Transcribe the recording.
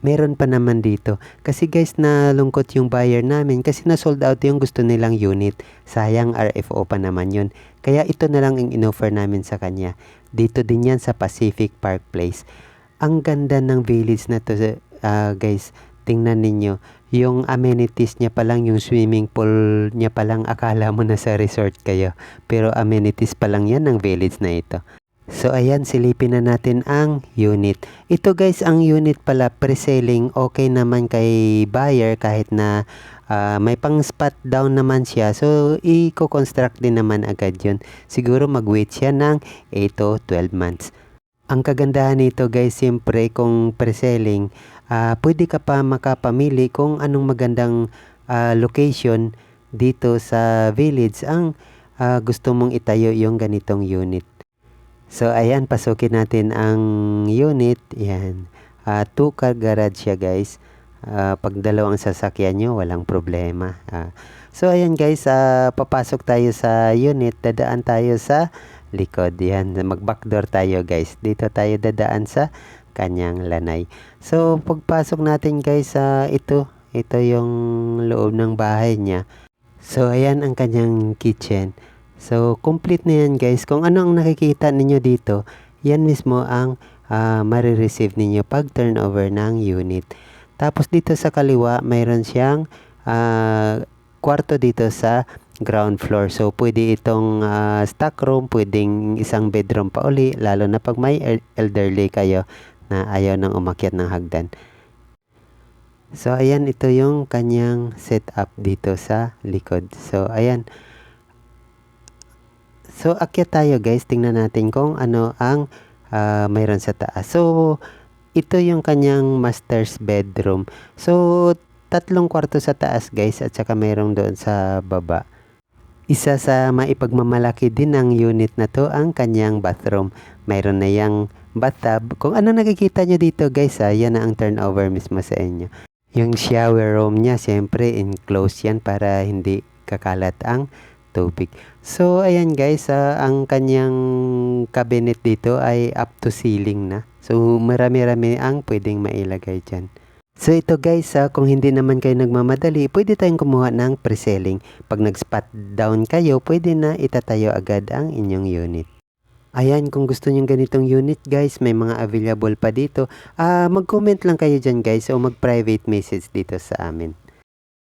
meron pa naman dito. Kasi guys, nalungkot yung buyer namin kasi na-sold out yung gusto nilang unit. Sayang, RFO pa naman yun. Kaya ito na lang ang in-offer namin sa kanya. Dito din yan sa Pacific Park Place. Ang ganda ng village na to, guys. Tingnan ninyo. Yung amenities niya pa lang, yung swimming pool niya pa lang, akala mo na sa resort kayo. Pero amenities pa lang yan ng village na ito. So ayan, silipin na natin ang unit. Ito guys, ang unit pala pre-selling, okay naman kay buyer kahit na may pang spot down naman siya. So i-construct din naman agad yun. Siguro mag-wait siya ng 8 to 12 months. Ang kagandahan nito guys, siyempre kung pre-selling, pwede ka pa makapamili kung anong magandang location dito sa village ang gusto mong itayo yung ganitong unit. So, ayan, pasukin natin ang unit. Ayan. 2-car garage siya, guys. Pag dalawang sasakyan nyo, walang problema. So, ayan, guys. Papasok tayo sa unit. Dadaan tayo sa likod. Ayan. Mag-backdoor tayo, guys. Dito tayo dadaan sa kanyang lanay. So, pagpasok natin, guys, ito yung loob ng bahay niya. So, ayan ang kanyang kitchen. So, complete na yan guys. Kung ano ang nakikita ninyo dito, yan mismo ang marireceive ninyo pag turnover ng unit. Tapos dito sa kaliwa, mayroon siyang kwarto dito sa ground floor. So, pwede itong stock room, pwedeng isang bedroom pa uli, lalo na pag may elderly kayo na ayaw nang umakyat ng hagdan. So, ayan, ito yung kanyang setup dito sa likod. So, ayan. So, akyat tayo guys. Tingnan natin kung ano ang mayroon sa taas. So, ito yung kanyang master's bedroom. So, 3 kwarto sa taas guys at saka mayroon doon sa baba. Isa sa maipagmamalaki din ng unit na to ang kanyang bathroom. Mayroon na yung bathtub. Kung ano nakikita nyo dito guys, yan na ang turnover mismo sa inyo. Yung shower room niya, siyempre enclosed yan para hindi kakalat ang tubig. So, ayan guys, ang kanyang cabinet dito ay up to ceiling na. So, marami-rami ang pwedeng mailagay dyan. So, ito guys, kung hindi naman kayo nagmamadali, pwede tayong kumuha ng pre-selling. Pag nag-spot down kayo, pwede na itatayo agad ang inyong unit. Ayan, kung gusto nyo ganitong unit guys, may mga available pa dito. Mag-comment lang kayo dyan guys o mag-private message dito sa amin.